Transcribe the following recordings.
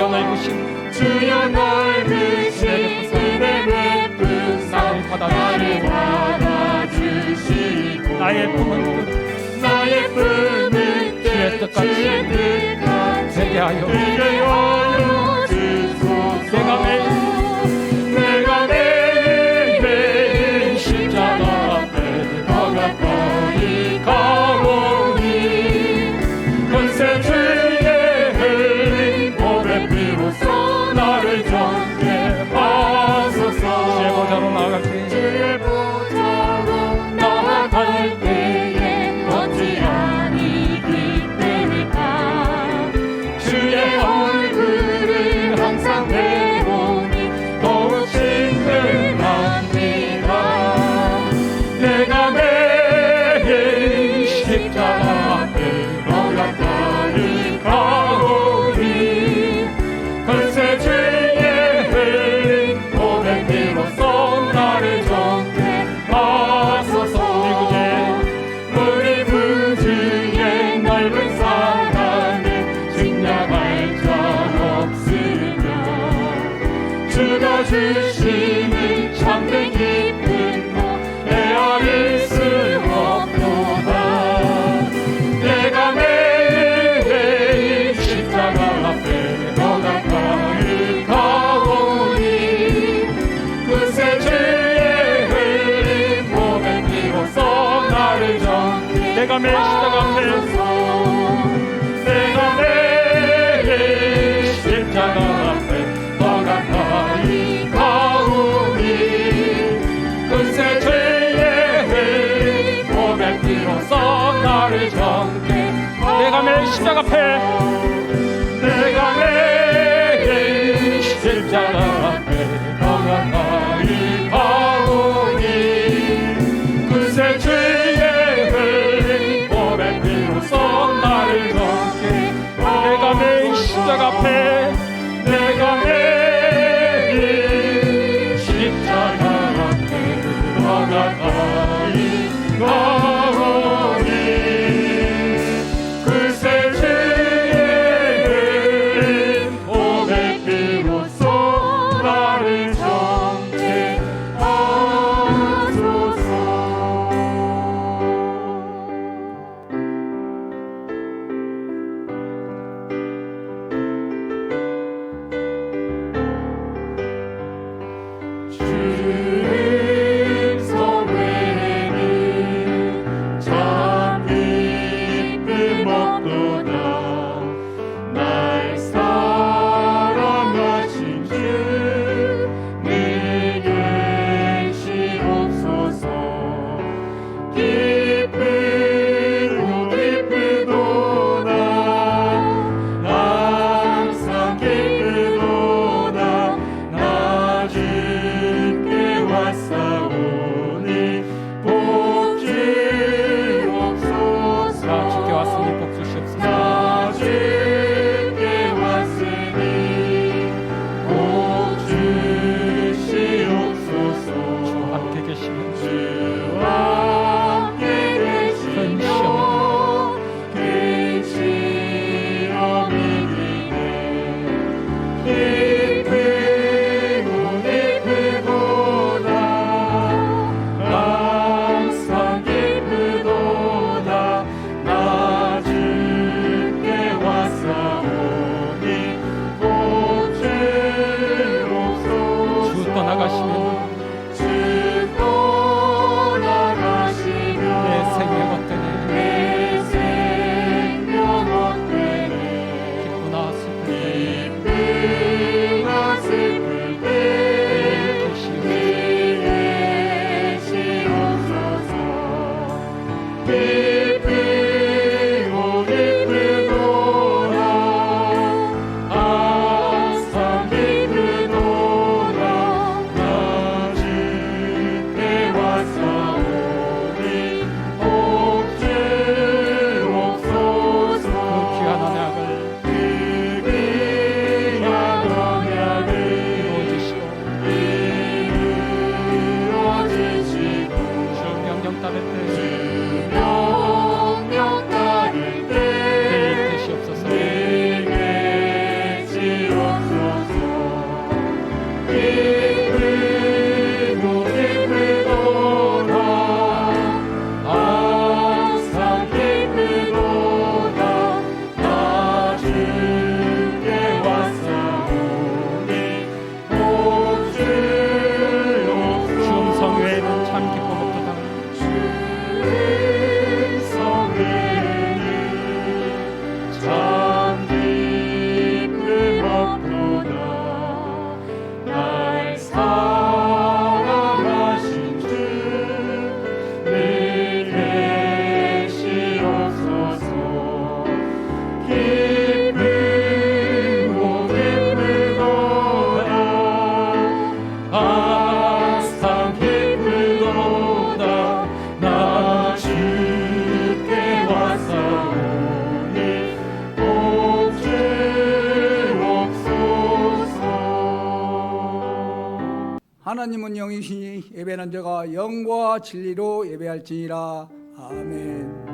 넓으신 주여 넓으신 은혜 베푸사 나를 받아주시고 나의 품은 뜻 나의 품은 주의 뜻 뜻같이 주의 뜻같이 되게 하여 주소서. 내가 매일 십자가 앞에 더 가까이 가오니 권세 주의 흘린 보배 피로써 나를 정죄하소서. 주의 보좌로 나아갈 때 주의 보좌로 나아갈 때에 어찌하니 기쁠까. 주의 얼굴을 항상 배우니 더욱 신들합니다. 내가 매일 십자가 앞에 더 가까이 가오니 권세 주의 흘린 보배 피로써 나를 정죄하소서. 우리 구주의 넓은 사랑을 증량할 자 없으며 주가 주시는 참된 기쁨도 헤아릴 수 없도다. 내가 매일 십자가 앞에 더 가까이 가오니 그새 주의 흘린 보배 피로써 나를 내가 매일 십자가 앞에 내가 매일 십자가 앞에 더 가까이 가오니 그새 주의 흘린 보배 피로써 나를 정죄. 내가 매일 십자가 앞에 내가 매일 십자가 앞에 더 가까이 가오니 그새 주의 흘린 보배 피로써 나를 정죄. 내가 매일 십자가 앞에 내가 매일 십자가 앞에 더 가까이 가오니 그새 주의 흘린 보배 피로써 나를 하나님은 영이시니 예배하는 자가 영과 진리로 예배할지니라. 아멘.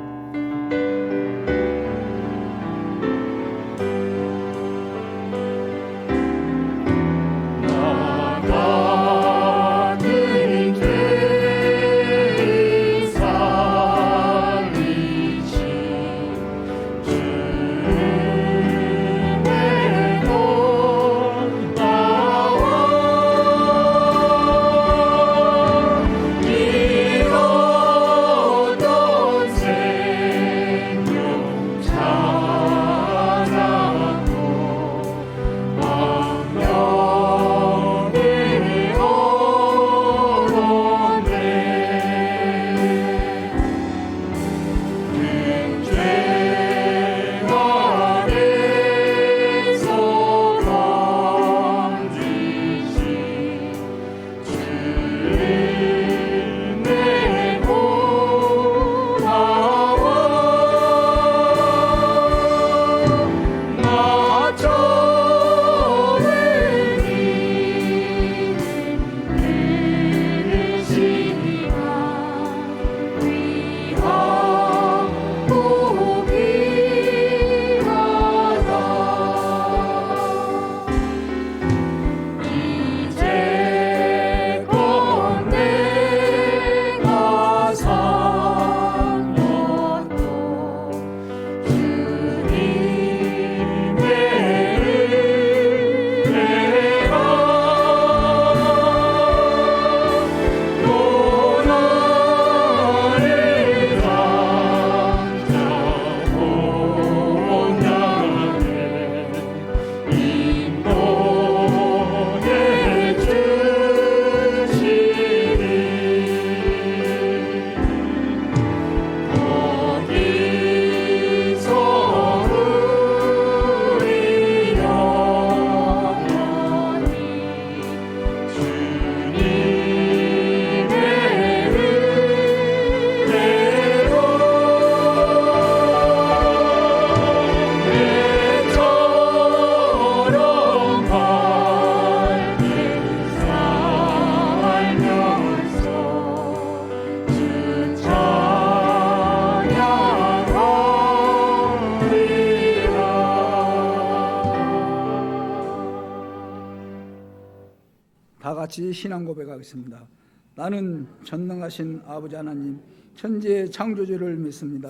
다 같이 신앙 고백하겠습니다. 나는 전능하신 아버지 하나님 천지의 창조주를 믿습니다.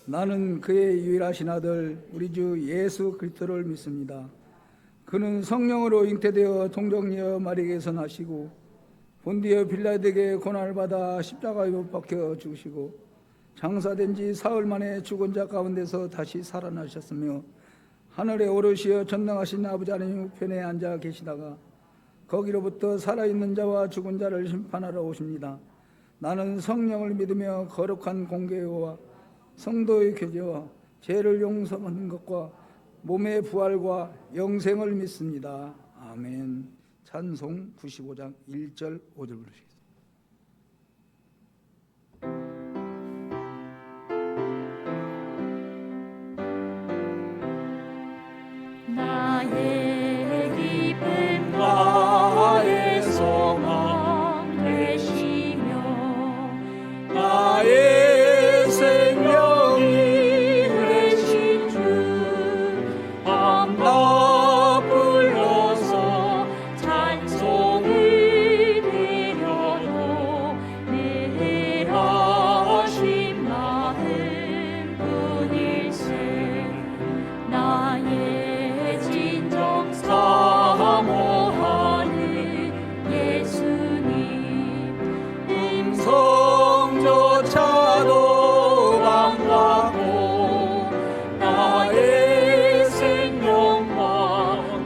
나는 그의 유일하신 아들 우리 주 예수 그리스도를 믿습니다. 그는 성령으로 잉태되어 동정녀 마리아에게서 나시고 본디오 빌라도에게 고난을 받아 십자가에 못 박혀 죽으시고 장사된 지 사흘 만에 죽은 자 가운데서 다시 살아나셨으며 하늘에 오르시어 전능하신 아버지 하나님 우편에 앉아 계시다가 거기로부터 살아있는 자와 죽은 자를 심판하러 오십니다. 나는 성령을 믿으며 거룩한 공개와 성도의 교제와 죄를 용서받는 것과 몸의 부활과 영생을 믿습니다. 아멘. 찬송 95장 1절 5절 부르시겠습니다. 나의 기쁨 나의 소망 되시며 나의 생명이 되신 주 밤낮 불러서 찬송을 드려도 늘 하신 마음 뿐일세 나의 진정 사모하는 예수님 음성조차도 반갑고 나의 생명과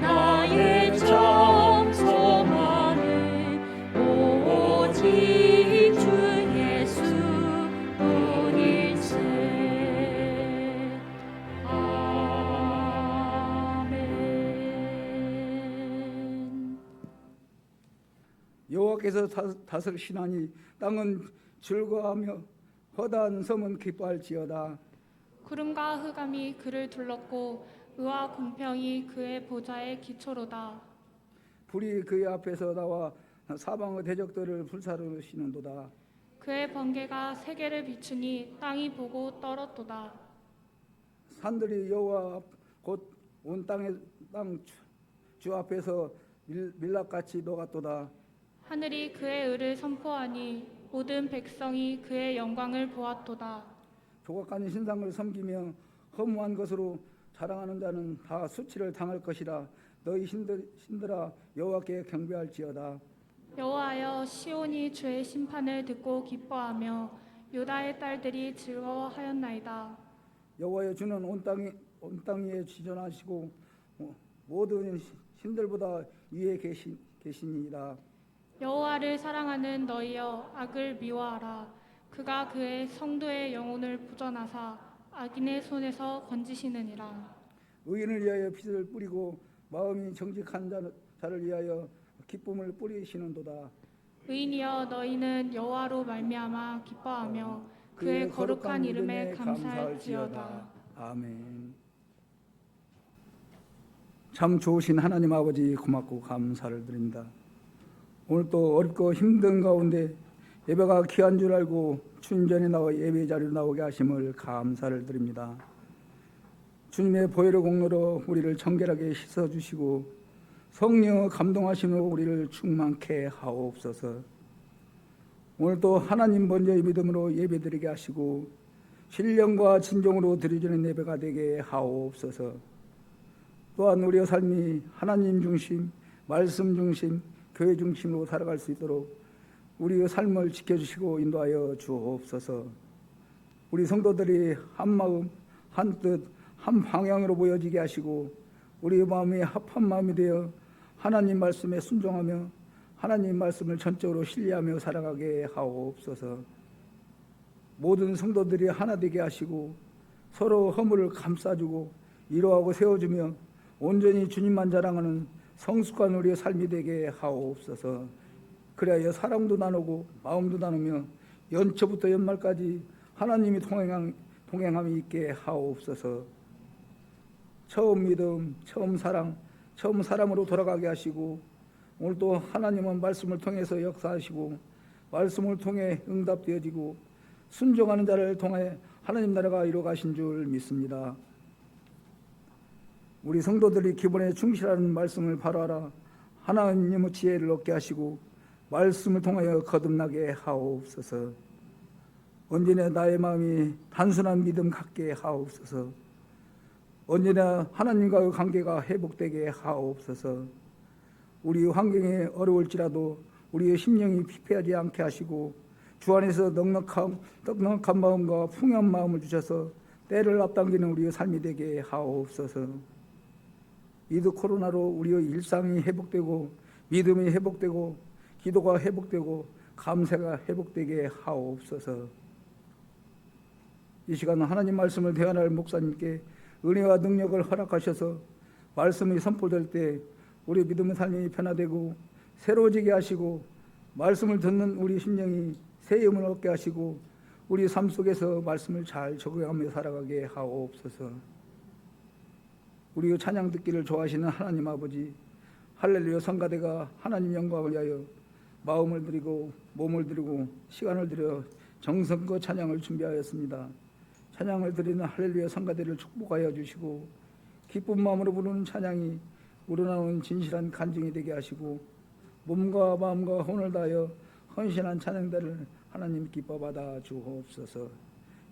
나의 참 소망은 오직 주 예수 뿐일세 아멘. 여호와께서 다스리시나니 땅은 즐거워하며 허다한 섬은 기뻐할지어다. 구름과 흑암이 그를 둘렀고 의와 공평이 그의 보좌의 기초로다. 불이 그의 앞에서 나와 사방의 대적들을 불사르시는도다. 그의 번개가 세계를 비추니 땅이 보고 떨었도다. 산들이 여호와 곧 온 땅 주 앞에서 밀랍같이 녹았도다. 하늘이 그의 의를 선포하니 모든 백성이 그의 영광을 보았도다. 조각가는 신상을 섬기며 허무한 것으로 자랑하는 자는 다 수치를 당할 것이라. 너희 신들아 여호와께 경배할지어다. 여호와여, 시온이 주의 심판을 듣고 기뻐하며 유다의 딸들이 즐거워하였나이다. 여호와여, 주는 온 땅 위에 지존하시고 모든 신들보다 위에 계시니이다. 여호와를 사랑하는 너희여, 악을 미워하라. 그가 그의 성도의 영혼을 보전하사 악인의 손에서 건지시느니라. 의인을 위하여 빛을 뿌리고 마음이 정직한 자를 위하여 기쁨을 뿌리시는도다. 의인이여, 너희는 여호와로 말미암아 기뻐하며 그의 거룩한 이름에 감사할지어다. 아멘. 참 좋으신 하나님 아버지, 고맙고 감사를 드립니다. 오늘 또 어렵고 힘든 가운데 예배가 귀한 줄 알고 주님 전에 나와 예배 자리로 나오게 하심을 감사를 드립니다. 주님의 보혈의 공로로 우리를 정결하게 씻어주시고 성령 감동하심으로 우리를 충만케 하옵소서. 오늘도 하나님 먼저의 믿음으로 예배드리게 하시고 신령과 진정으로 드려지는 예배가 되게 하옵소서. 또한 우리의 삶이 하나님 중심, 말씀 중심, 교회 중심으로 살아갈 수 있도록 우리의 삶을 지켜주시고 인도하여 주옵소서. 우리 성도들이 한 마음, 한 뜻, 한 방향으로 모여지게 하시고 우리의 마음이 합한 마음이 되어 하나님 말씀에 순종하며 하나님 말씀을 전적으로 신뢰하며 살아가게 하옵소서. 모든 성도들이 하나 되게 하시고 서로 허물을 감싸주고 위로하고 세워주며 온전히 주님만 자랑하는 성숙한 우리의 삶이 되게 하옵소서. 그래야 사랑도 나누고 마음도 나누며 연초부터 연말까지 하나님이 동행함이 있게 하옵소서. 처음 믿음, 처음 사랑, 처음 사람으로 돌아가게 하시고 오늘도 하나님은 말씀을 통해서 역사하시고 말씀을 통해 응답되어지고 순종하는 자를 통해 하나님 나라가 이루어가신 줄 믿습니다. 우리 성도들이 기본에 충실하는 말씀을 바로하라 하나님의 지혜를 얻게 하시고 말씀을 통하여 거듭나게 하옵소서. 언제나 나의 마음이 단순한 믿음 갖게 하옵소서. 언제나 하나님과의 관계가 회복되게 하옵소서. 우리 환경이 어려울지라도 우리의 심령이 피폐하지 않게 하시고 주 안에서 넉넉한 마음과 풍요한 마음을 주셔서 때를 앞당기는 우리의 삶이 되게 하옵소서. 이드 코로나로 우리의 일상이 회복되고 믿음이 회복되고 기도가 회복되고 감사가 회복되게 하옵소서. 이 시간 하나님 말씀을 대언할 목사님께 은혜와 능력을 허락하셔서 말씀이 선포될 때 우리 믿음의 삶이 변화되고 새로워지게 하시고 말씀을 듣는 우리 심령이 새 힘을 얻게 하시고 우리 삶 속에서 말씀을 잘 적용하며 살아가게 하옵소서. 우리 찬양 듣기를 좋아하시는 하나님 아버지, 할렐루야 성가대가 하나님 영광을 위하여 마음을 드리고 몸을 드리고 시간을 들여 정성껏 찬양을 준비하였습니다. 찬양을 드리는 할렐루야 성가대를 축복하여 주시고 기쁜 마음으로 부르는 찬양이 우러나오는 진실한 간증이 되게 하시고 몸과 마음과 혼을 다하여 헌신한 찬양들을 하나님 기뻐 받아 주옵소서.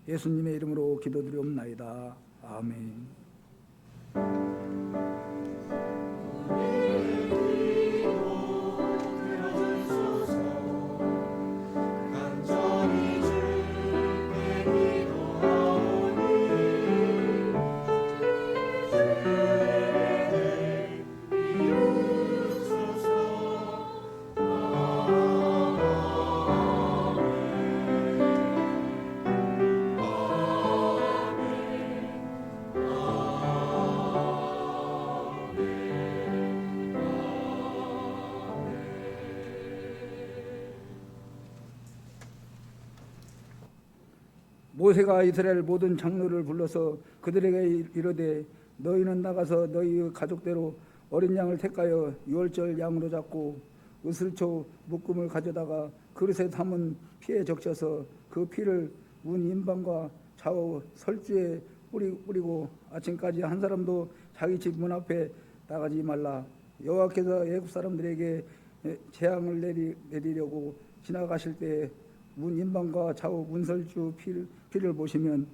예수님의 이름으로 기도드리옵나이다. 아멘. 모세가 이스라엘 모든 장로를 불러서 그들에게 이르되 너희는 나가서 너희 가족대로 어린 양을 택하여 유월절 양으로 잡고 으슬초 묶음을 가져다가 그릇에 담은 피에 적셔서 그 피를 문 인방과 좌우 설주에 뿌리고 아침까지 한 사람도 자기 집 문 앞에 나가지 말라. 여호와께서 애굽 사람들에게 재앙을 내리려고 지나가실 때 문 인방과 좌우 문설주 피를 보시면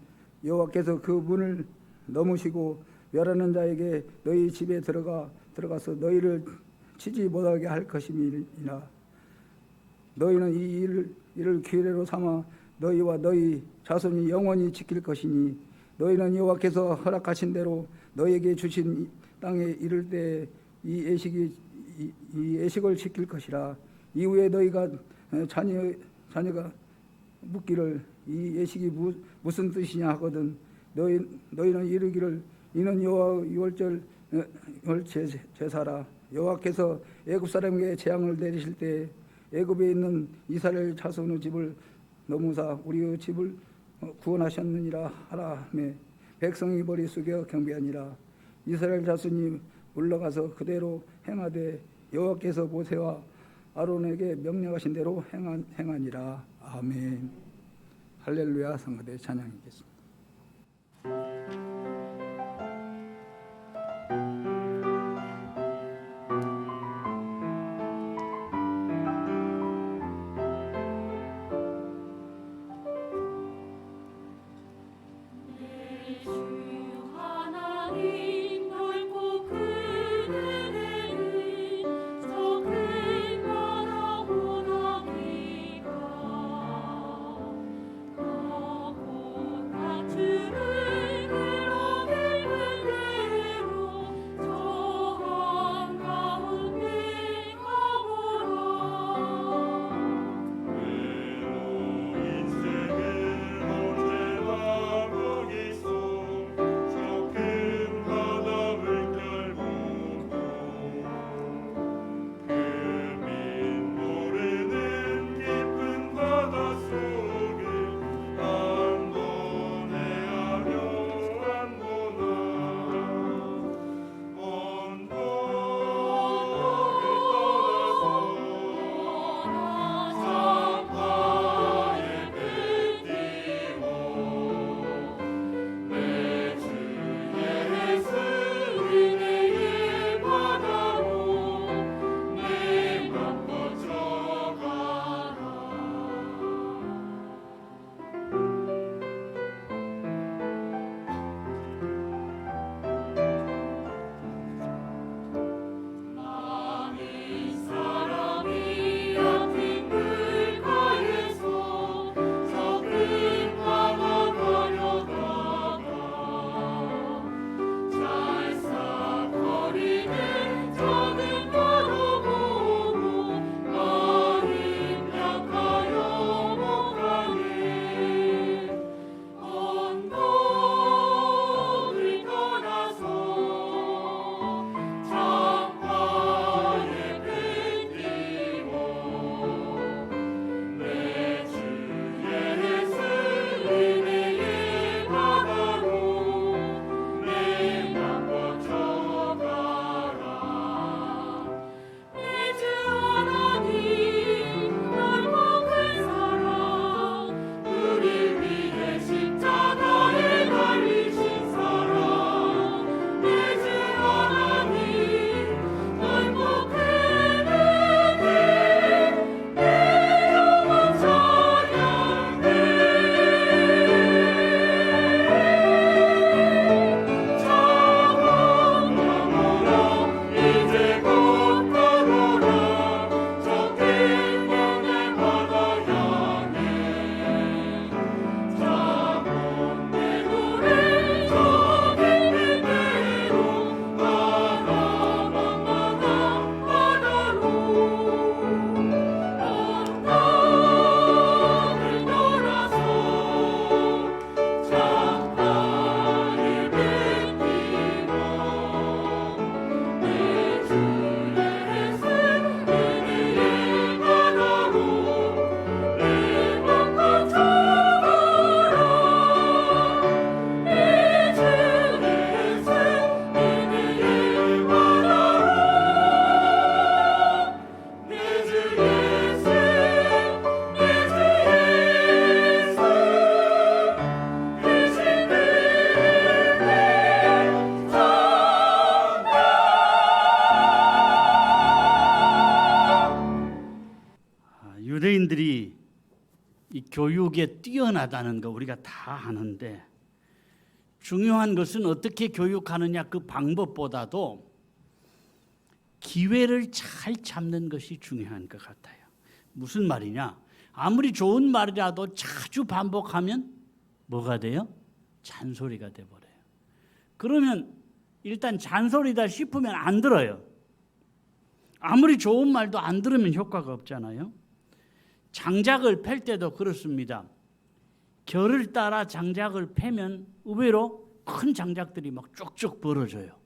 여호와께서 그 문을 넘으시고 멸하는 자에게 너희 집에 들어가서 너희를 치지 못하게 할 것임이니라. 너희는 이 일을 기회로 삼아 너희와 너희 자손이 영원히 지킬 것이니 너희는 여호와께서 허락하신 대로 너희에게 주신 땅에 이를 때 이 애식을 지킬 것이라. 이후에 너희가 자녀가 묻기를 이 애식이 무슨 뜻이냐 하거든 너희는 이르기를 이는 여호와 유월절 제사라. 여호와께서 애굽 사람에게 재앙을 내리실 때 애굽에 있는 이스라엘 자손의 집을 넘으사 우리의 집을 구원하셨느니라 하라매 백성이 머리 숙여 경배하니라. 이스라엘 자손이 물러가서 그대로 행하되 여호와께서 모세와 아론에게 명령하신 대로 행하니라. 아멘. 할렐루야. 성가대 찬양이겠습니다. 그 유대인들이 이 교육에 뛰어나다는 거 우리가 다 아는데, 중요한 것은 어떻게 교육하느냐 그 방법보다도 기회를 잘 잡는 것이 중요한 것 같아요. 무슨 말이냐? 아무리 좋은 말이라도 자주 반복하면 뭐가 돼요? 잔소리가 돼버려요. 그러면 일단 잔소리다 싶으면 안 들어요. 아무리 좋은 말도 안 들으면 효과가 없잖아요. 장작을 팰 때도 그렇습니다. 결을 따라 장작을 패면 의외로 큰 장작들이 막 쭉쭉 벌어져요.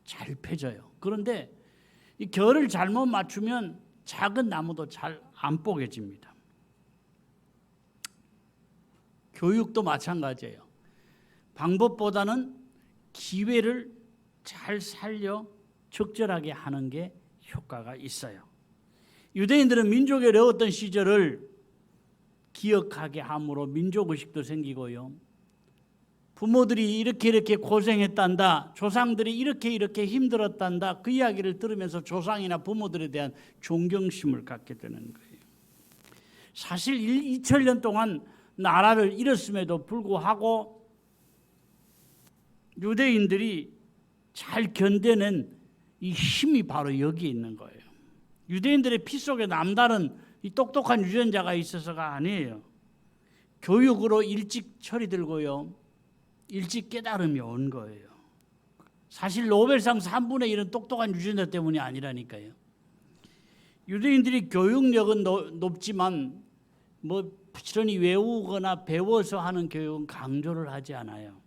잘 펴져요. 그런데 이 결을 잘못 맞추면 작은 나무도 잘 안 뽀개집니다. 교육도 마찬가지예요. 방법보다는 기회를 잘 살려 적절하게 하는 게 효과가 있어요. 유대인들은 민족이 어려웠던 시절을 기억하게 함으로 민족의식도 생기고요. 부모들이 이렇게 고생했단다, 조상들이 이렇게 힘들었단다, 그 이야기를 들으면서 조상이나 부모들에 대한 존경심을 갖게 되는 거예요. 사실 2000년 동안 나라를 잃었음에도 불구하고 유대인들이 잘 견뎌낸 이 힘이 바로 여기에 있는 거예요. 유대인들의 피 속에 남다른 이 똑똑한 유전자가 있어서가 아니에요. 교육으로 일찍 철이 들고요, 일찍 깨달음이 온 거예요. 사실 노벨상 3분의 1은 똑똑한 유전자 때문이 아니라니까요. 유대인들이 교육력은 높지만 뭐 부지런히 외우거나 배워서 하는 교육은 강조를 하지 않아요.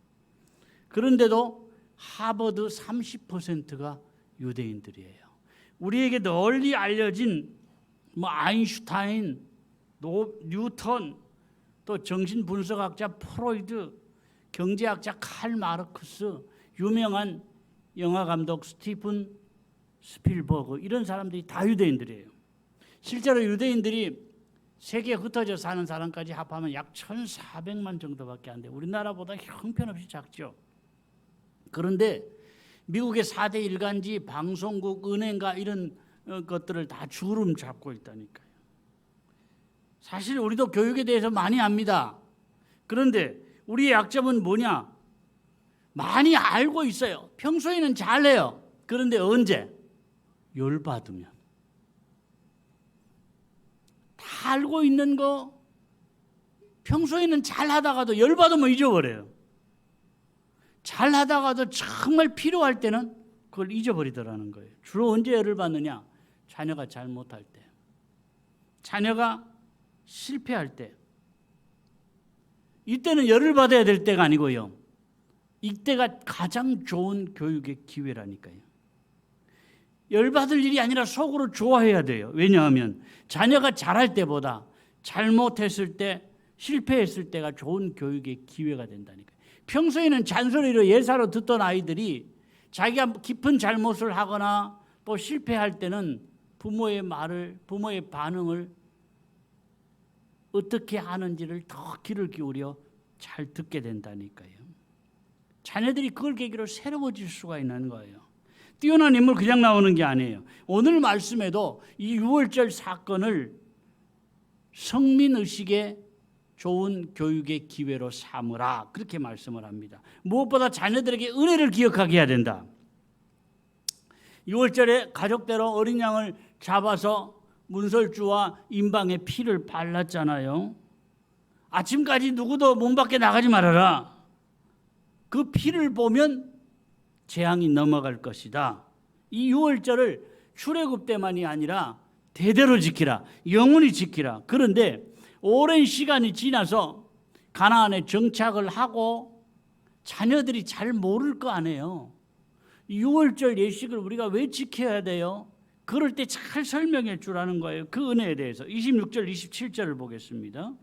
그런데도 하버드 30%가 유대인들이에요. 우리에게 널리 알려진 뭐 아인슈타인, 뉴턴, 또 정신분석학자 프로이드, 경제학자 칼 마르크스, 유명한 영화감독 스티븐 스필버그, 이런 사람들이 다 유대인들이에요. 실제로 유대인들이 세계에 흩어져 사는 사람까지 합하면 약 1,400만 정도밖에 안 돼요. 우리나라보다 형편없이 작죠. 그런데 미국의 4대 일간지, 방송국, 은행가 이런 것들을 다 주름 잡고 있다니까요. 사실 우리도 교육에 대해서 많이 압니다. 그런데 우리의 약점은 뭐냐? 많이 알고 있어요. 평소에는 잘해요. 그런데 언제? 열받으면. 다 알고 있는 거 평소에는 잘하다가도 열받으면 잊어버려요. 잘하다가도 정말 필요할 때는 그걸 잊어버리더라는 거예요. 주로 언제 열을 받느냐? 자녀가 잘못할 때, 자녀가 실패할 때, 이때는 열을 받아야 될 때가 아니고요, 이때가 가장 좋은 교육의 기회라니까요. 열받을 일이 아니라 속으로 좋아해야 돼요. 왜냐하면 자녀가 잘할 때보다 잘못했을 때, 실패했을 때가 좋은 교육의 기회가 된다니까요. 평소에는 잔소리로 예사로 듣던 아이들이 자기가 깊은 잘못을 하거나 또 실패할 때는 부모의 말을, 부모의 반응을 어떻게 하는지를 더 귀를 기울여 잘 듣게 된다니까요. 자녀들이 그걸 계기로 새로워질 수가 있는 거예요. 뛰어난 인물 그냥 나오는 게 아니에요. 오늘 말씀에도 이 6월절 사건을 성민의식의 좋은 교육의 기회로 삼으라, 그렇게 말씀을 합니다. 무엇보다 자녀들에게 은혜를 기억하게 해야 된다. 6월절에 가족대로 어린 양을 잡아서 문설주와 임방에 피를 발랐잖아요. 아침까지 누구도 문 밖에 나가지 말아라. 그 피를 보면 재앙이 넘어갈 것이다. 이 6월절을 출애굽 때만이 아니라 대대로 지키라, 영원히 지키라. 그런데 오랜 시간이 지나서 가나안에 정착을 하고 자녀들이 잘 모를 거 아니에요. 6월절 예식을 우리가 왜 지켜야 돼요? 그럴 때 잘 설명해 주라는 거예요. 그 은혜에 대해서 26절 27절을 보겠습니다.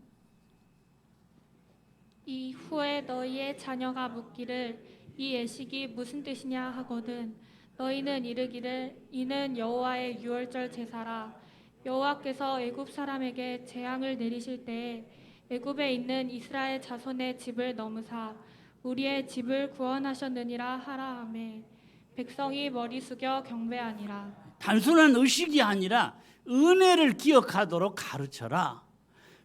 이후에 너희의 자녀가 묻기를 이 예식이 무슨 뜻이냐 하거든 너희는 이르기를 이는 여호와의 유월절 제사라. 여호와께서 애굽 사람에게 재앙을 내리실 때에 애굽에 있는 이스라엘 자손의 집을 넘으사 우리의 집을 구원하셨느니라 하라 하매 백성이 머리 숙여 경배하니라. 단순한 의식이 아니라 은혜를 기억하도록 가르쳐라.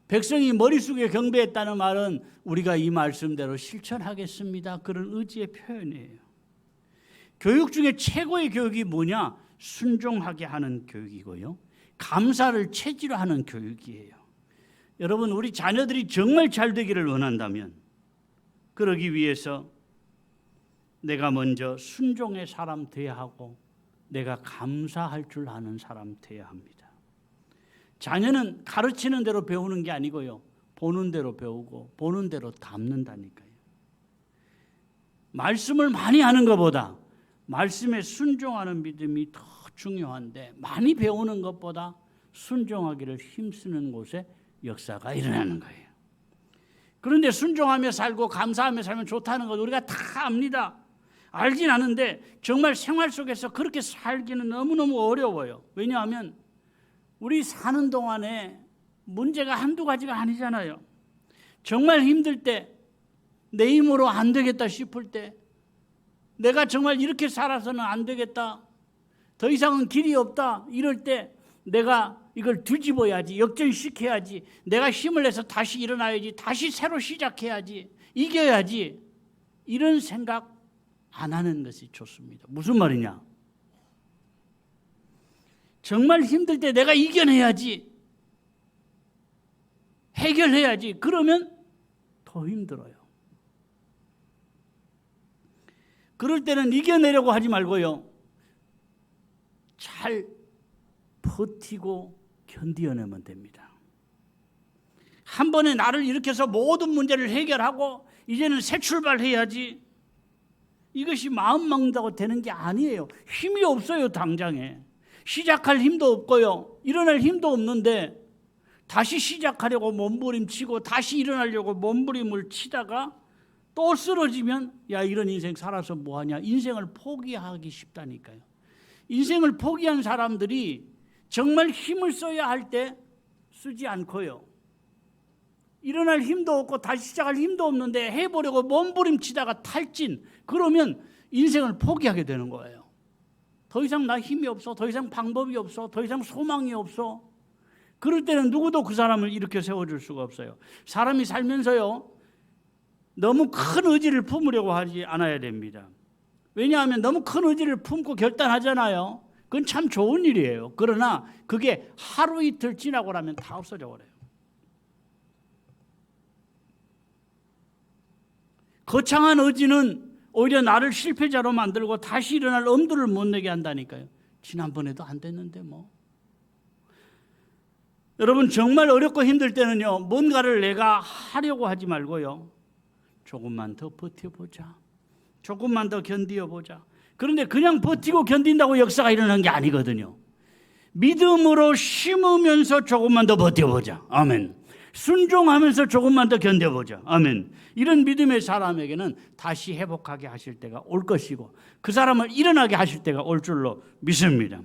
백성이 머릿속에 경배했다는 말은 우리가 이 말씀대로 실천하겠습니다. 그런 의지의 표현이에요. 교육 중에 최고의 교육이 뭐냐? 순종하게 하는 교육이고요. 감사를 체질로 하는 교육이에요. 여러분, 우리 자녀들이 정말 잘 되기를 원한다면 그러기 위해서 내가 먼저 순종의 사람 되어야 하고 내가 감사할 줄 아는 사람 되어야 합니다. 자녀는 가르치는 대로 배우는 게 아니고요. 보는 대로 배우고 보는 대로 담는다니까요. 말씀을 많이 하는 것보다 말씀에 순종하는 믿음이 더 중요한데 많이 배우는 것보다 순종하기를 힘쓰는 곳에 역사가 일어나는 거예요. 그런데 순종하며 살고 감사하며 살면 좋다는 것 우리가 다 압니다. 알긴 아는데 정말 생활 속에서 그렇게 살기는 너무너무 어려워요. 왜냐하면 우리 사는 동안에 문제가 한두 가지가 아니잖아요. 정말 힘들 때, 내 힘으로 안 되겠다 싶을 때, 내가 정말 이렇게 살아서는 안 되겠다, 더 이상은 길이 없다 이럴 때 내가 이걸 뒤집어야지, 역전시켜야지, 내가 힘을 내서 다시 일어나야지, 다시 새로 시작해야지, 이겨야지, 이런 생각 안 하는 것이 좋습니다. 무슨 말이냐? 정말 힘들 때 내가 이겨내야지, 해결해야지. 그러면 더 힘들어요. 그럴 때는 이겨내려고 하지 말고요, 잘 버티고 견디어내면 됩니다. 한 번에 나를 일으켜서 모든 문제를 해결하고 이제는 새 출발해야지, 이것이 마음 먹는다고 되는 게 아니에요. 힘이 없어요. 당장에 시작할 힘도 없고요, 일어날 힘도 없는데 다시 시작하려고 몸부림치고 다시 일어나려고 몸부림을 치다가 또 쓰러지면 야, 이런 인생 살아서 뭐하냐, 인생을 포기하기 쉽다니까요. 인생을 포기한 사람들이 정말 힘을 써야 할 때 쓰지 않고요, 일어날 힘도 없고 다시 시작할 힘도 없는데 해보려고 몸부림치다가 탈진, 그러면 인생을 포기하게 되는 거예요. 더 이상 나 힘이 없어, 더 이상 방법이 없어, 더 이상 소망이 없어. 그럴 때는 누구도 그 사람을 일으켜 세워줄 수가 없어요. 사람이 살면서요, 너무 큰 의지를 품으려고 하지 않아야 됩니다. 왜냐하면 너무 큰 의지를 품고 결단하잖아요. 그건 참 좋은 일이에요. 그러나 그게 하루 이틀 지나고 나면 다 없어져 버려요. 거창한 의지는 오히려 나를 실패자로 만들고 다시 일어날 엄두를 못 내게 한다니까요. 지난번에도 안 됐는데 뭐. 여러분, 정말 어렵고 힘들 때는요, 뭔가를 내가 하려고 하지 말고요, 조금만 더 버텨보자, 조금만 더 견디어보자. 그런데 그냥 버티고 견딘다고 역사가 일어나는 게 아니거든요. 믿음으로 심으면서 조금만 더 버텨보자. 아멘. 순종하면서 조금만 더 견뎌보자. 아멘. 이런 믿음의 사람에게는 다시 회복하게 하실 때가 올 것이고 그 사람을 일어나게 하실 때가 올 줄로 믿습니다.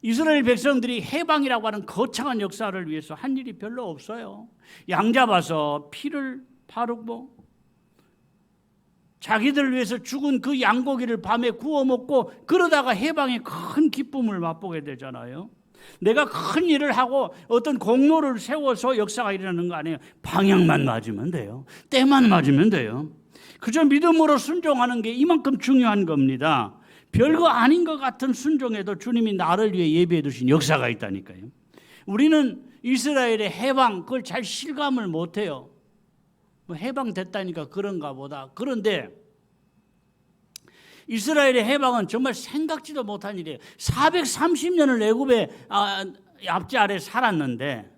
이스라엘 백성들이 해방이라고 하는 거창한 역사를 위해서 한 일이 별로 없어요. 양 잡아서 피를 바르고 자기들 위해서 죽은 그 양고기를 밤에 구워 먹고 그러다가 해방의 큰 기쁨을 맛보게 되잖아요. 내가 큰 일을 하고 어떤 공로를 세워서 역사가 일어나는 거 아니에요. 방향만 맞으면 돼요. 때만 맞으면 돼요. 그저 믿음으로 순종하는 게 이만큼 중요한 겁니다. 별거 아닌 것 같은 순종에도 주님이 나를 위해 예비해 두신 역사가 있다니까요. 우리는 이스라엘의 해방, 그걸 잘 실감을 못해요. 뭐 해방됐다니까 그런가 보다. 그런데 이스라엘의 해방은 정말 생각지도 못한 일이에요. 430년을 애굽의 압제 아래 살았는데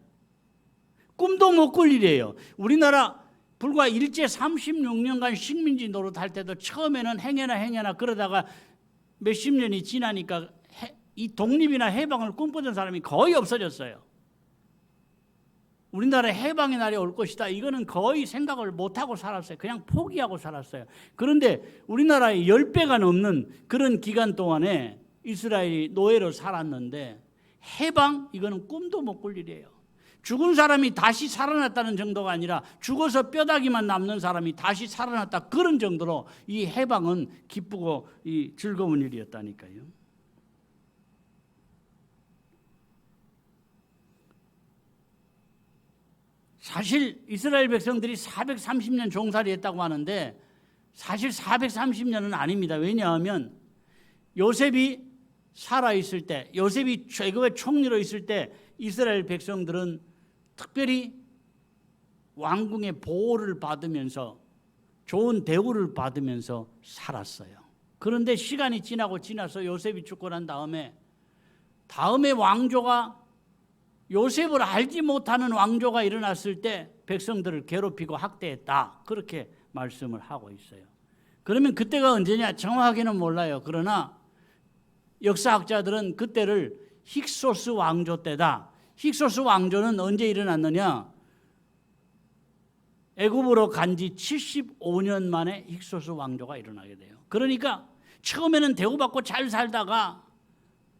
꿈도 못 꿀 일이에요. 우리나라 불과 일제 36년간 식민지 노릇할 때도 처음에는 행여나 그러다가 몇십 년이 지나니까 이 독립이나 해방을 꿈꾸던 사람이 거의 없어졌어요. 우리나라 해방의 날이 올 것이다, 이거는 거의 생각을 못하고 살았어요. 그냥 포기하고 살았어요. 그런데 우리나라의 10배가 넘는 그런 기간 동안에 이스라엘이 노예로 살았는데 해방, 이거는 꿈도 못 꿀 일이에요. 죽은 사람이 다시 살아났다는 정도가 아니라 죽어서 뼈다귀만 남는 사람이 다시 살아났다, 그런 정도로 이 해방은 기쁘고 이 즐거운 일이었다니까요. 사실 이스라엘 백성들이 430년 종살이했다고 하는데 사실 430년은 아닙니다. 왜냐하면 요셉이 살아있을 때, 요셉이 애굽의 총리로 있을 때 이스라엘 백성들은 특별히 왕궁의 보호를 받으면서 좋은 대우를 받으면서 살았어요. 그런데 시간이 지나서 요셉이 죽고 난 다음에 왕조가 요셉을 알지 못하는 왕조가 일어났을 때 백성들을 괴롭히고 학대했다. 그렇게 말씀을 하고 있어요. 그러면 그때가 언제냐? 정확하게는 몰라요. 그러나 역사학자들은 그때를 힉소스 왕조 때다. 힉소스 왕조는 언제 일어났느냐? 애굽으로 간 지 75년 만에 힉소스 왕조가 일어나게 돼요. 그러니까 처음에는 대우받고 잘 살다가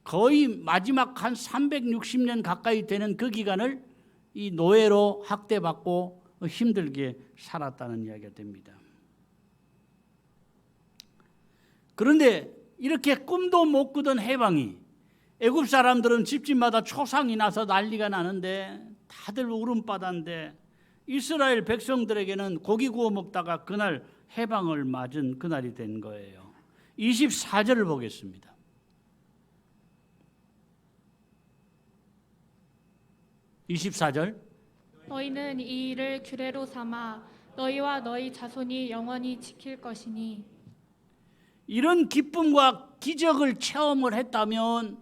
거의 마지막 한 360년 가까이 되는 그 기간을 이 노예로 학대받고 힘들게 살았다는 이야기가 됩니다. 그런데 이렇게 꿈도 못 꾸던 해방이, 애굽 사람들은 집집마다 초상이 나서 난리가 나는데 다들 울음바다인데 이스라엘 백성들에게는 고기 구워 먹다가 그날 해방을 맞은 그날이 된 거예요. 24절을 보겠습니다. 24절. 너희는 이 일을 규례로 삼아 너희와 너희 자손이 영원히 지킬 것이니. 이런 기쁨과 기적을 체험을 했다면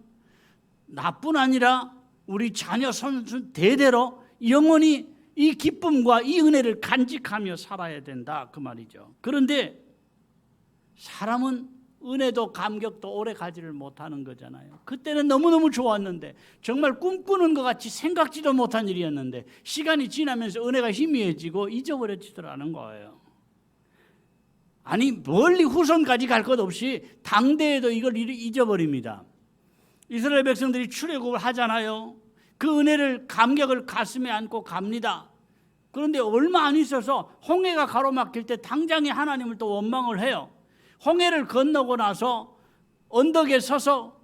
나뿐 아니라 우리 자녀 손수 대대로 영원히 이 기쁨과 이 은혜를 간직하며 살아야 된다 그 말이죠. 그런데 사람은 은혜도 감격도 오래 가지를 못하는 거잖아요. 그때는 너무너무 좋았는데 정말 꿈꾸는 것 같이 생각지도 못한 일이었는데 시간이 지나면서 은혜가 희미해지고 잊어버려지더라는 거예요. 아니 멀리 후손까지 갈 것 없이 당대에도 이걸 잊어버립니다. 이스라엘 백성들이 출애굽을 하잖아요. 그 은혜를 감격을 가슴에 안고 갑니다. 그런데 얼마 안 있어서 홍해가 가로막힐 때 당장에 하나님을 또 원망을 해요. 홍해를 건너고 나서 언덕에 서서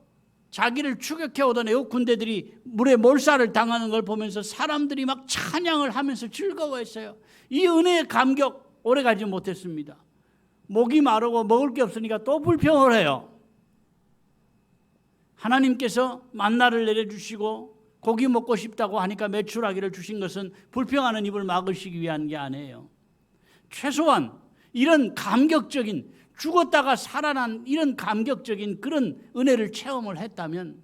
자기를 추격해 오던 애국 군대들이 물에 몰살을 당하는 걸 보면서 사람들이 막 찬양을 하면서 즐거워했어요. 이 은혜의 감격 오래가지 못했습니다. 목이 마르고 먹을 게 없으니까 또 불평을 해요. 하나님께서 만나를 내려주시고 고기 먹고 싶다고 하니까 메추라기를 주신 것은 불평하는 입을 막으시기 위한 게 아니에요. 최소한 이런 감격적인 죽었다가 살아난 이런 감격적인 그런 은혜를 체험을 했다면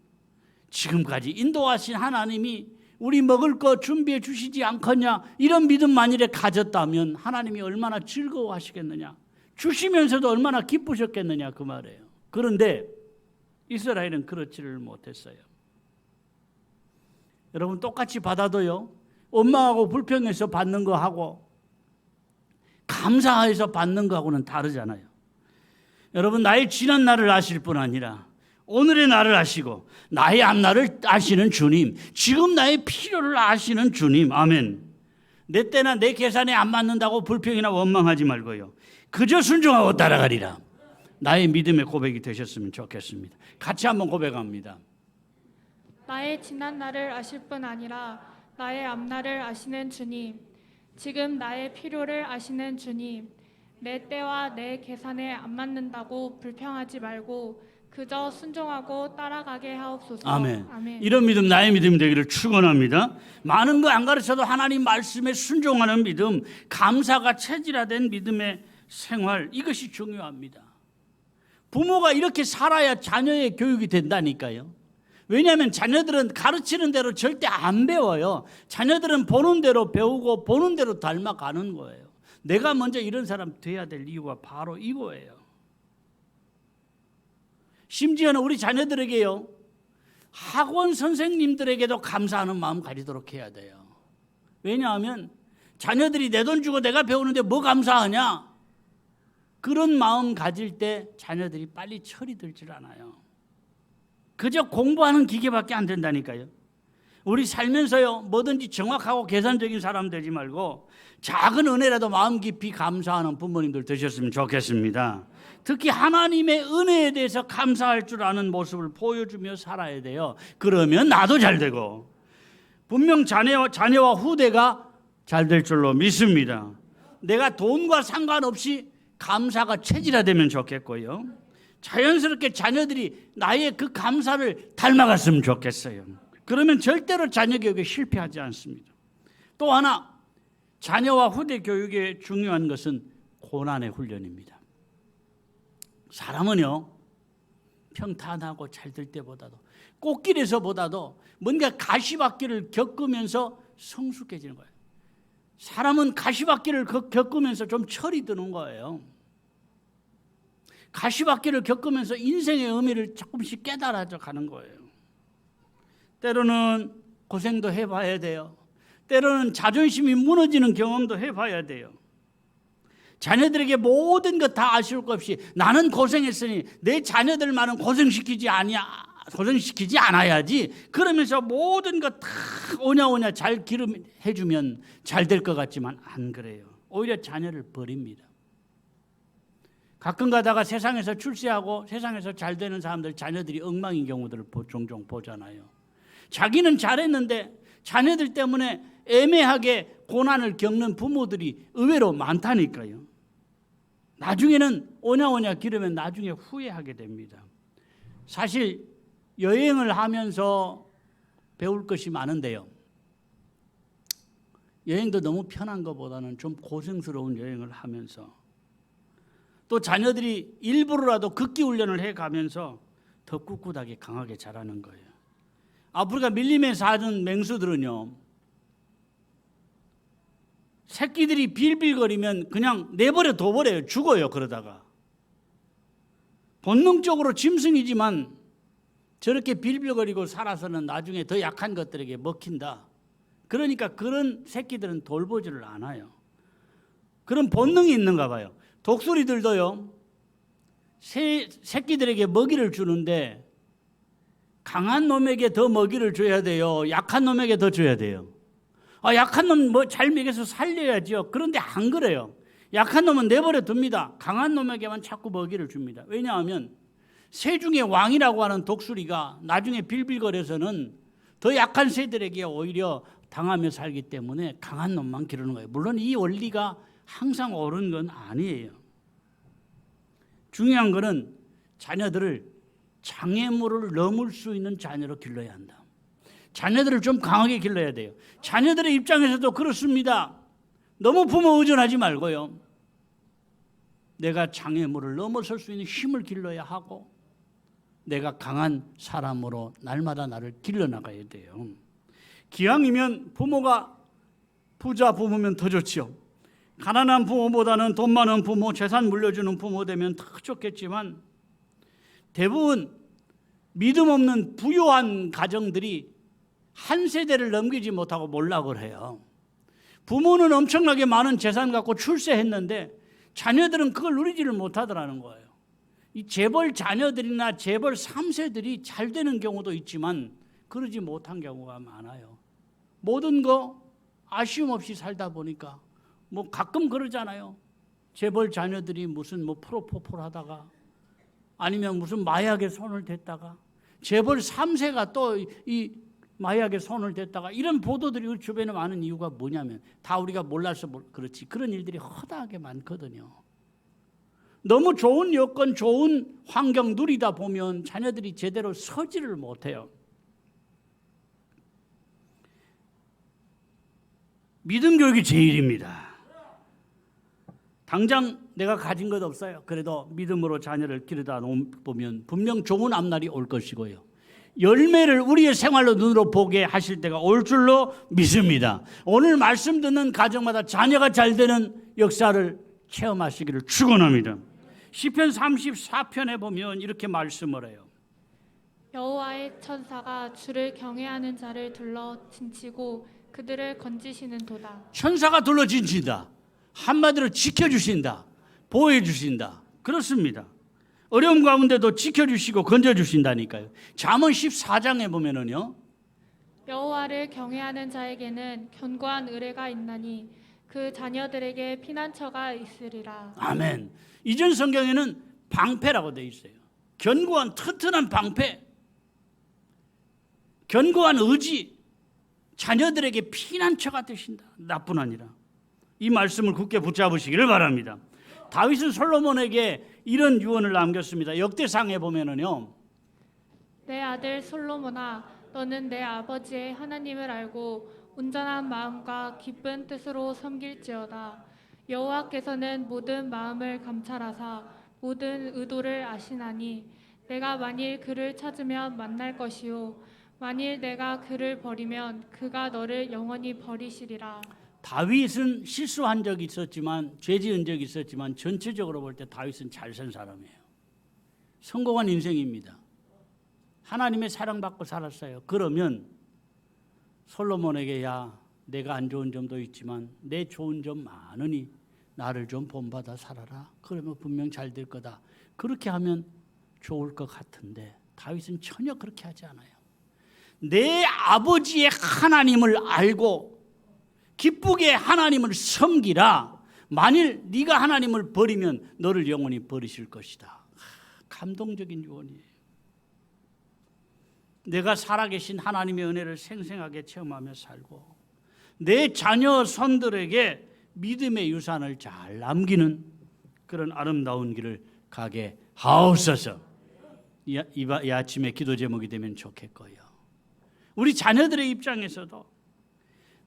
지금까지 인도하신 하나님이 우리 먹을 거 준비해 주시지 않겠냐 이런 믿음 만일에 가졌다면 하나님이 얼마나 즐거워하시겠느냐 주시면서도 얼마나 기쁘셨겠느냐 그 말이에요. 그런데 이스라엘은 그렇지를 못했어요. 여러분 똑같이 받아도요 원망하고 불평해서 받는 거하고 감사해서 받는 거하고는 다르잖아요. 여러분 나의 지난 날을 아실 뿐 아니라 오늘의 날을 아시고 나의 앞날을 아시는 주님, 지금 나의 필요를 아시는 주님, 아멘. 내 때나 내 계산에 안 맞는다고 불평이나 원망하지 말고요 그저 순종하고 따라가리라. 나의 믿음의 고백이 되셨으면 좋겠습니다. 같이 한번 고백합니다. 나의 지난 날을 아실 뿐 아니라 나의 앞날을 아시는 주님, 지금 나의 필요를 아시는 주님, 내 때와 내 계산에 안 맞는다고 불평하지 말고 그저 순종하고 따라가게 하옵소서. 아멘. 아멘. 이런 믿음 나의 믿음 되기를 축원합니다. 많은 거 안 가르쳐도 하나님 말씀에 순종하는 믿음, 감사가 체질화된 믿음의 생활, 이것이 중요합니다. 부모가 이렇게 살아야 자녀의 교육이 된다니까요. 왜냐하면 자녀들은 가르치는 대로 절대 안 배워요. 자녀들은 보는 대로 배우고 보는 대로 닮아가는 거예요. 내가 먼저 이런 사람 돼야 될 이유가 바로 이거예요. 심지어는 우리 자녀들에게요 학원 선생님들에게도 감사하는 마음 가지도록 해야 돼요. 왜냐하면 자녀들이 내 돈 주고 내가 배우는데 뭐 감사하냐 그런 마음 가질 때 자녀들이 빨리 철이 들질 않아요. 그저 공부하는 기계밖에 안 된다니까요. 우리 살면서요 뭐든지 정확하고 계산적인 사람 되지 말고 작은 은혜라도 마음 깊이 감사하는 부모님들 되셨으면 좋겠습니다. 특히 하나님의 은혜에 대해서 감사할 줄 아는 모습을 보여주며 살아야 돼요. 그러면 나도 잘 되고 분명 자녀와 후대가 잘 될 줄로 믿습니다. 내가 돈과 상관없이 감사가 체질화되면 좋겠고요. 자연스럽게 자녀들이 나의 그 감사를 닮아갔으면 좋겠어요. 그러면 절대로 자녀 교육에 실패하지 않습니다. 또 하나, 자녀와 후대 교육에 중요한 것은 고난의 훈련입니다. 사람은요, 평탄하고 잘 될 때보다도, 꽃길에서보다도 뭔가 가시밭길을 겪으면서 성숙해지는 거예요. 사람은 가시밭길을 겪으면서 좀 철이 드는 거예요. 가시밭길을 겪으면서 인생의 의미를 조금씩 깨달아져 가는 거예요. 때로는 고생도 해봐야 돼요. 때로는 자존심이 무너지는 경험도 해봐야 돼요. 자녀들에게 모든 것 다 아쉬울 것 없이 나는 고생했으니 내 자녀들만은 고생시키지 않아야지. 그러면서 모든 것 다 오냐오냐 잘 기름해주면 잘 될 것 같지만 안 그래요. 오히려 자녀를 버립니다. 가끔 가다가 세상에서 출세하고 세상에서 잘 되는 사람들 자녀들이 엉망인 경우들을 종종 보잖아요. 자기는 잘했는데 자녀들 때문에 애매하게 고난을 겪는 부모들이 의외로 많다니까요. 나중에는 오냐오냐 기르면 나중에 후회하게 됩니다. 사실 여행을 하면서 배울 것이 많은데요. 여행도 너무 편한 것보다는 좀 고생스러운 여행을 하면서 또 자녀들이 일부러라도 극기 훈련을 해가면서 더 꿋꿋하게 강하게 자라는 거예요. 아프리카 밀림에 사는 맹수들은요, 새끼들이 빌빌거리면 그냥 내버려 둬버려요. 죽어요. 그러다가 본능적으로 짐승이지만 저렇게 빌빌거리고 살아서는 나중에 더 약한 것들에게 먹힌다. 그러니까 그런 새끼들은 돌보지를 않아요. 그런 본능이 있는가 봐요. 독수리들도요, 새끼들에게 먹이를 주는데 강한 놈에게 더 먹이를 줘야 돼요? 약한 놈에게 더 줘야 돼요? 약한 놈 뭐 잘 먹여서 살려야죠. 그런데 안 그래요. 약한 놈은 내버려 둡니다. 강한 놈에게만 자꾸 먹이를 줍니다. 왜냐하면 새 중에 왕이라고 하는 독수리가 나중에 빌빌거려서는 더 약한 새들에게 오히려 당하며 살기 때문에 강한 놈만 기르는 거예요. 물론 이 원리가 항상 옳은 건 아니에요. 중요한 거는 자녀들을 장애물을 넘을 수 있는 자녀로 길러야 한다. 자녀들을 좀 강하게 길러야 돼요. 자녀들의 입장에서도 그렇습니다. 너무 부모 의존하지 말고요. 내가 장애물을 넘어설 수 있는 힘을 길러야 하고 내가 강한 사람으로 날마다 나를 길러나가야 돼요. 기왕이면 부모가 부자 부모면 더 좋지요. 가난한 부모보다는 돈 많은 부모, 재산 물려주는 부모 되면 더 좋겠지만 대부분 믿음 없는 부유한 가정들이 한 세대를 넘기지 못하고 몰락을 해요. 부모는 엄청나게 많은 재산 갖고 출세했는데 자녀들은 그걸 누리지를 못하더라는 거예요. 이 재벌 자녀들이나 재벌 3세들이 잘 되는 경우도 있지만 그러지 못한 경우가 많아요. 모든 거 아쉬움 없이 살다 보니까 뭐 가끔 그러잖아요. 재벌 자녀들이 무슨 뭐 프로포폴 하다가 아니면 무슨 마약에 손을 댔다가 재벌 3세가 또 이 마약에 손을 댔다가 이런 보도들이 우리 주변에 많은 이유가 뭐냐면 다 우리가 몰라서 그렇지 그런 일들이 허다하게 많거든요. 너무 좋은 여건, 좋은 환경 누리다 보면 자녀들이 제대로 서지를 못해요. 믿음 교육이 제일입니다. 당장 내가 가진 것 없어요. 그래도 믿음으로 자녀를 기르다 보면 분명 좋은 앞날이 올 것이고요. 열매를 우리의 생활로 눈으로 보게 하실 때가 올 줄로 믿습니다. 오늘 말씀 듣는 가정마다 자녀가 잘 되는 역사를 체험하시기를 축원합니다. 시편 34편에 보면 이렇게 말씀을 해요. 여호와의 천사가 주를 경외하는 자를 둘러 진치고 그들을 건지시는 도다. 천사가 둘러 진친다. 한마디로 지켜주신다. 보호해주신다. 그렇습니다. 어려움 가운데도 지켜주시고 건져주신다니까요. 잠언 14장에 보면은요. 여호와를 경외하는 자에게는 견고한 의뢰가 있나니 그 자녀들에게 피난처가 있으리라. 아멘. 이전 성경에는 방패라고 되어 있어요. 견고한 튼튼한 방패. 견고한 의지. 자녀들에게 피난처가 되신다. 나뿐 아니라. 이 말씀을 굳게 붙잡으시기를 바랍니다. 다윗은 솔로몬에게 이런 유언을 남겼습니다. 역대상에 보면은요. 내 아들 솔로몬아, 너는 내 아버지의 하나님을 알고 온전한 마음과 기쁜 뜻으로 섬길지어다. 여호와께서는 모든 마음을 감찰하사 모든 의도를 아시나니 내가 만일 그를 찾으면 만날 것이요 만일 내가 그를 버리면 그가 너를 영원히 버리시리라. 다윗은 실수한 적이 있었지만, 죄 지은 적이 있었지만 전체적으로 볼 때 다윗은 잘 산 사람이에요. 성공한 인생입니다. 하나님의 사랑받고 살았어요. 그러면 솔로몬에게 야, 내가 안 좋은 점도 있지만 내 좋은 점 많으니 나를 좀 본받아 살아라. 그러면 분명 잘 될 거다. 그렇게 하면 좋을 것 같은데 다윗은 전혀 그렇게 하지 않아요. 내 아버지의 하나님을 알고 기쁘게 하나님을 섬기라. 만일 네가 하나님을 버리면 너를 영원히 버리실 것이다. 감동적인 유언이에요. 내가 살아계신 하나님의 은혜를 생생하게 체험하며 살고 내 자녀 손들에게 믿음의 유산을 잘 남기는 그런 아름다운 길을 가게 하옵소서. 이 아침에 기도 제목이 되면 좋겠고요. 우리 자녀들의 입장에서도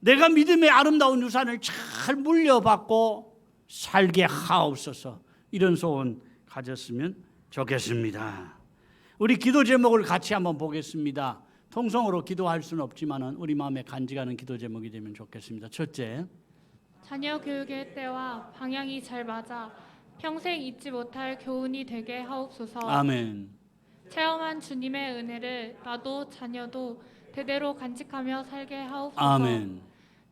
내가 믿음의 아름다운 유산을 잘 물려받고 살게 하옵소서. 이런 소원 가졌으면 좋겠습니다. 우리 기도 제목을 같이 한번 보겠습니다. 통성으로 기도할 수는 없지만 우리 마음에 간직하는 기도 제목이 되면 좋겠습니다. 첫째, 자녀 교육의 때와 방향이 잘 맞아 평생 잊지 못할 교훈이 되게 하옵소서. 아멘. 체험한 주님의 은혜를 나도 자녀도 대대로 간직하며 살게 하옵소서. 아멘.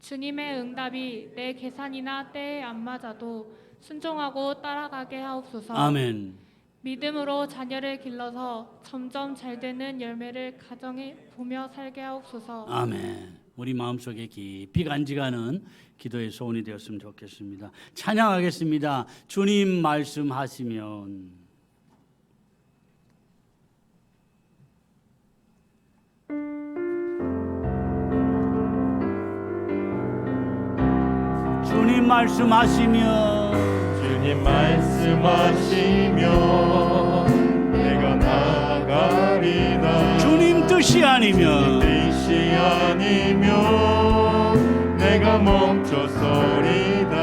주님의 응답이 내 계산이나 때에 안 맞아도 순종하고 따라가게 하옵소서. 아멘. 믿음으로 자녀를 길러서 점점 잘 되는 열매를 가정에 보며 살게 하옵소서. 아멘. 우리 마음속에 깊이 간직하는 기도의 소원이 되었으면 좋겠습니다. 찬양하겠습니다. 주님 말씀하시면. 주님 말씀하시면 주님 말씀하시면 내가 나가리다. 주님 뜻이 아니면 뜻이 아니면 내가 멈춰서리다.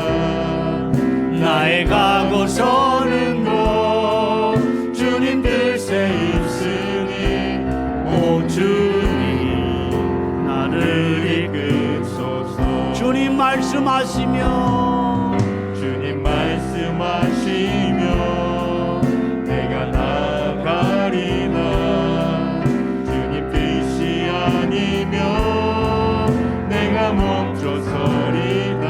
나의 가고 서는 곳 주님 뜻에 있으니 오 주님 나를 이끄소서. 주님 말씀하시면 주님 말씀하시면 내가 나가리다. 주님 뜻이 아니면 내가 멈춰서리다.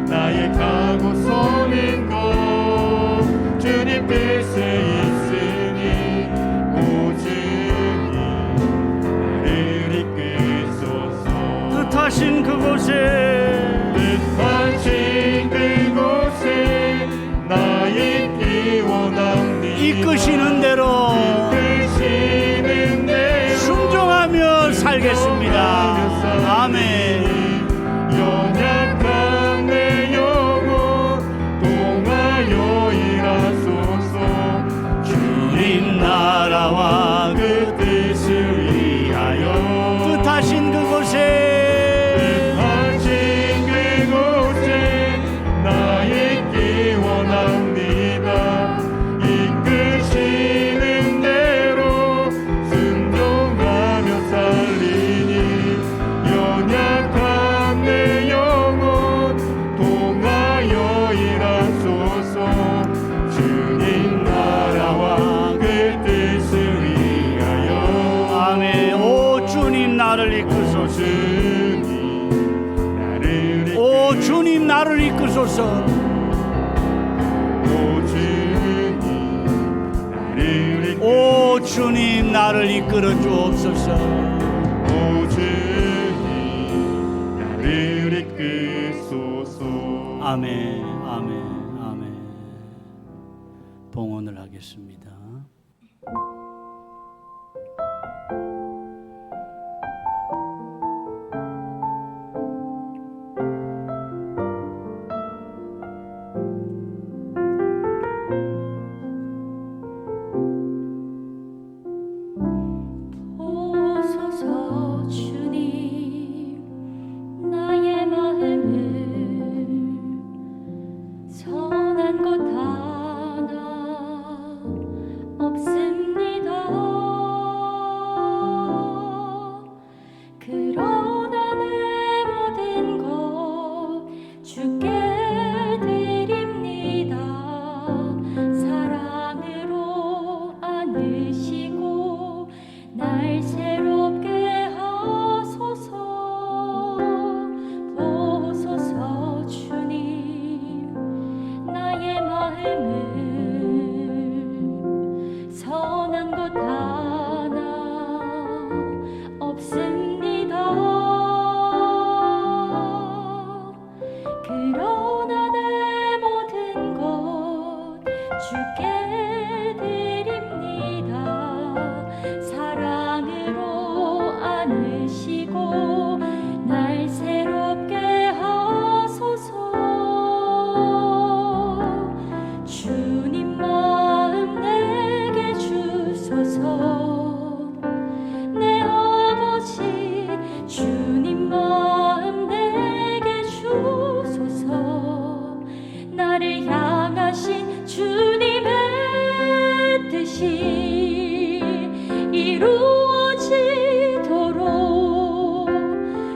나의 가고 서는 곳 주님 뜻에 있으니 오 주님 나를 이끄소서. 뜻하신 그곳에 뜻하신 그곳에 나 있기 원합니다. 이끄시는 대로 이끄시는 대로 순종하며 살겠습니다. 아멘. 연약한 내 영혼 동하여 일하소서. 주님 나라와 그 뜻을 위하여 뜻하신 그곳에 나 있기 원합니다. 이끄시는 대로 순종하며 살리니 연약한 내 영혼 동하여 일하소서. 주님 나라와 그 뜻을 위하여. 아멘. 오 주님 나를 이끄소서. 오 주님 나를 이끄소서. 오 주님 나를 이끌어 주옵소서. 오 주님 나를 이끄소서. 아멘. 아멘. 아멘. 봉헌을 하겠습니다. 되시고 날 새롭게 하소서. 주님 마음 내게 주소서. 내 아버지 주님 마음 내게 주소서. 나를 향하신 주님의 뜻이 이루어지도록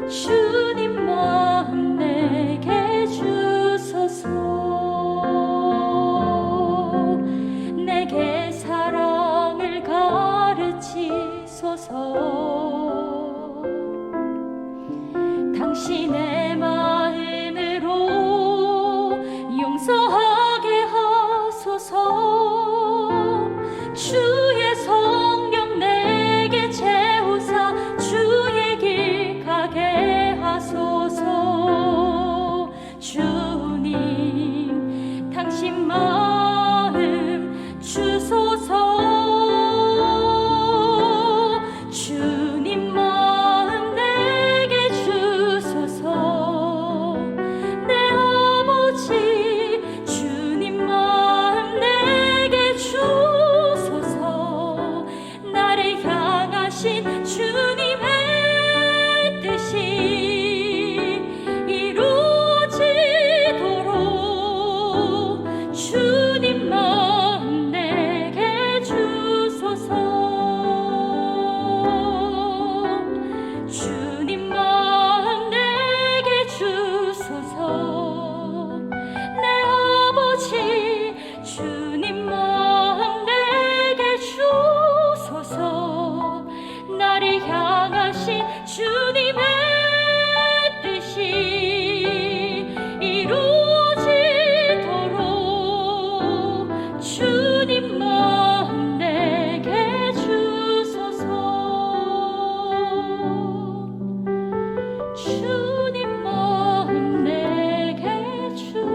주님 마음 내게 주소서. 내게 사랑을 가르치소서. 당신의 마음으로 용서하게 하소서. 주의 성령 내게 채우사 주의 길 가게 하소서. 주님 당신 마음 주소서. 주님 마음 내게 주소서. 내 아버지 주님 마음 내게 주소서. 나를 향하신 주님의 뜻이 이루어지도록 주님 마음 내게 주소서. 주님 마음 내게 주소서. 내 아버지 주님 마음 내게 주소서. 나를 향하신 주님의 뜻이 이루어지도록 주님 마음 내게 주소서. 주님 마음 내게 주소서.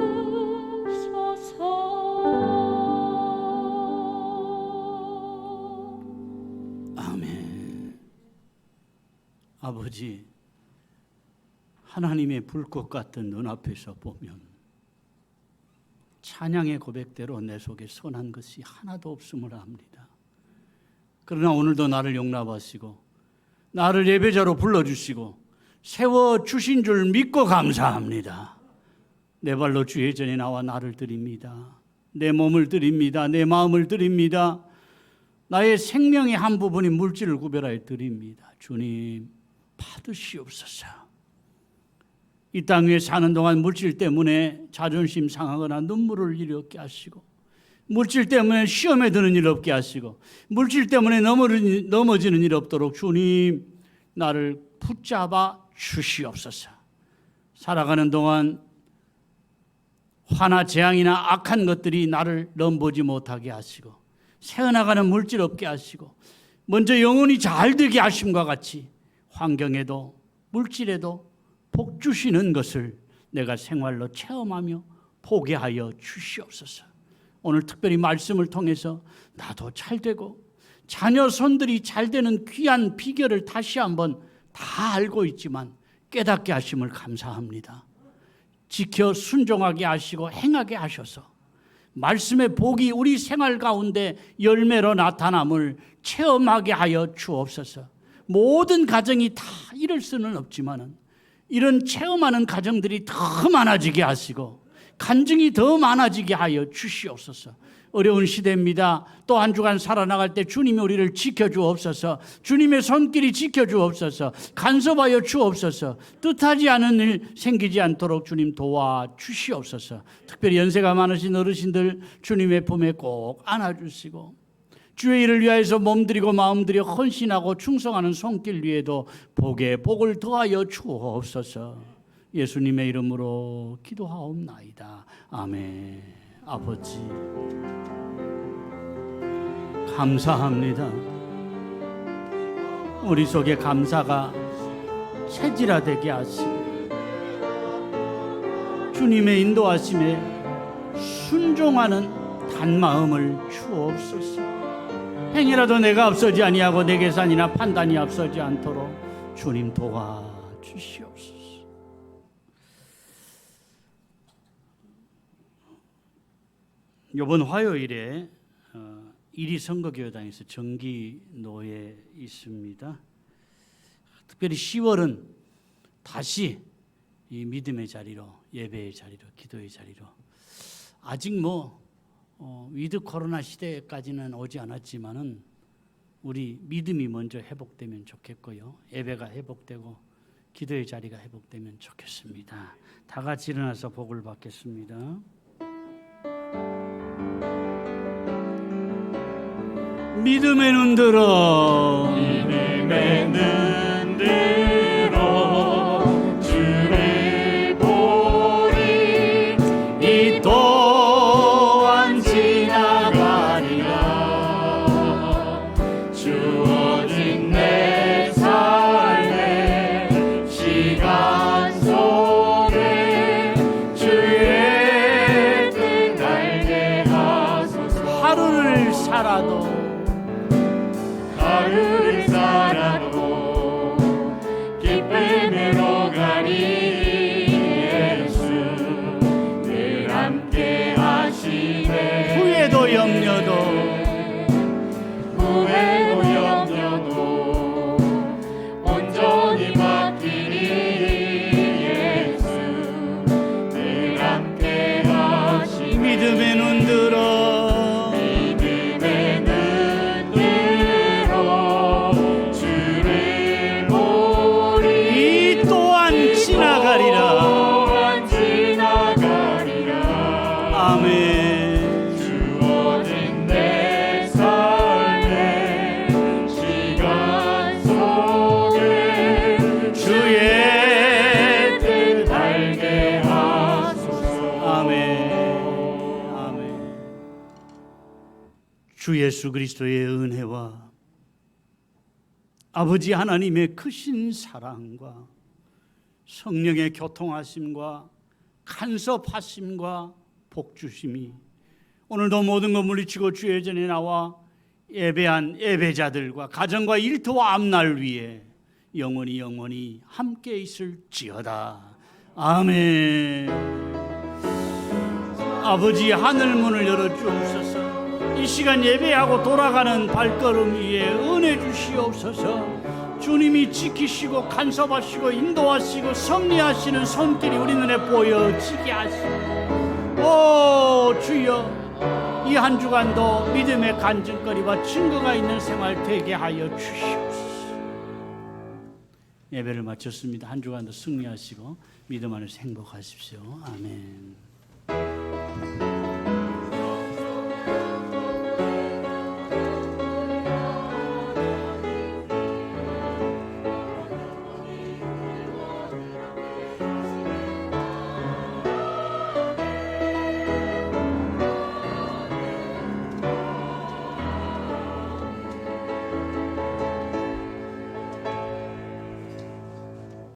아멘. 아버지, 하나님의 불꽃 같은 눈앞에서 보면 찬양의 고백대로 내 속에 선한 것이 하나도 없음을 압니다. 그러나 오늘도 나를 용납하시고 나를 예배자로 불러주시고 세워주신 줄 믿고 감사합니다. 내 발로 주의 전에 나와 나를 드립니다. 내 몸을 드립니다. 내 마음을 드립니다. 나의 생명의 한 부분인 물질을 구별하여 드립니다. 주님, 받으시옵소서. 이 땅 위에 사는 동안 물질 때문에 자존심 상하거나 눈물을 일으키게 하시고, 물질 때문에 시험에 드는 일 없게 하시고, 물질 때문에 넘어지는 일 없도록 주님, 나를 붙잡아 주시옵소서. 살아가는 동안 화나 재앙이나 악한 것들이 나를 넘보지 못하게 하시고, 새어나가는 물질 없게 하시고, 먼저 영혼이 잘 되게 하심과 같이 환경에도 물질에도 복 주시는 것을 내가 생활로 체험하며 보게 하여 주시옵소서. 오늘 특별히 말씀을 통해서 나도 잘 되고 자녀 손들이 잘 되는 귀한 비결을 다시 한번 다 알고 있지만 깨닫게 하심을 감사합니다. 지켜 순종하게 하시고 행하게 하셔서 말씀의 복이 우리 생활 가운데 열매로 나타남을 체험하게 하여 주옵소서. 모든 가정이 다 이럴 수는 없지만 이런 체험하는 가정들이 더 많아지게 하시고 간증이 더 많아지게 하여 주시옵소서. 어려운 시대입니다. 또 한 주간 살아나갈 때 주님이 우리를 지켜주옵소서. 주님의 손길이 지켜주옵소서. 간섭하여 주옵소서. 뜻하지 않은 일 생기지 않도록 주님 도와주시옵소서. 특별히 연세가 많으신 어르신들 주님의 품에 꼭 안아주시고, 주의 일을 위하여서 몸들이고 마음들여 헌신하고 충성하는 손길 위에도 복에 복을 더하여 주옵소서. 예수님의 이름으로 기도하옵나이다. 아멘. 아버지, 감사합니다. 우리 속에 감사가 체질화되게 하시고 주님의 인도하심에 순종하는 단마음을 주옵소서. 행이라도 내가 앞서지 아니하고 내 계산이나 판단이 앞서지 않도록 주님 도와주시옵소서. 이번 화요일에 이리 선거교회당에서 정기노에 있습니다. 특별히 10월은 다시 이 믿음의 자리로, 예배의 자리로, 기도의 자리로, 아직 위드 코로나 시대까지는 오지 않았지만은 우리 믿음이 먼저 회복되면 좋겠고요, 예배가 회복되고 기도의 자리가 회복되면 좋겠습니다. 다 같이 일어나서 복을 받겠습니다. 믿음의 눈 들어, 믿음의 눈 들어 주를 보리. 이 또한 지나가리라. 주어진 내 삶의 시간 속에 주의 뜻 알게 하소서. 하루를 살아도 하루를 살아도 기쁨으로 가니 예수 늘 함께 하시네. 후회도 염려도 후회도 염려도 온전히 맡기니 예수 늘 함께 하시네. 믿음의 눈 들어, 믿음의 눈 들어 주를 보리. 이 또한 지나가리라. 또한 지나가리라. 아멘. 주어진 내 삶의 시간 속에 주의 뜻 알게 하소서. 아멘. 아멘. 주 예수 그리스도의 은혜와 아버지 하나님의 크신 사랑과 성령의 교통하심과 간섭하심과 복주심이 오늘도 모든 것 물리치고 주의 전에 나와 예배한 예배자들과 가정과 일터와 앞날 위에 영원히 함께 있을지어다. 아멘. 아버지 하늘 문을 열어주옵소서. 이 시간 예배하고 돌아가는 발걸음 위에 은혜 주시옵소서. 주님이 지키시고 간섭하시고 인도하시고 섭리하시는 손길이 우리 눈에 보여지게 하시고, 오 주여, 이 한 주간도 믿음의 간증거리와 증거가 있는 생활 되게 하여 주시옵소서. 예배를 마쳤습니다. 한 주간도 승리하시고 믿음 안에서 행복하십시오. 아멘.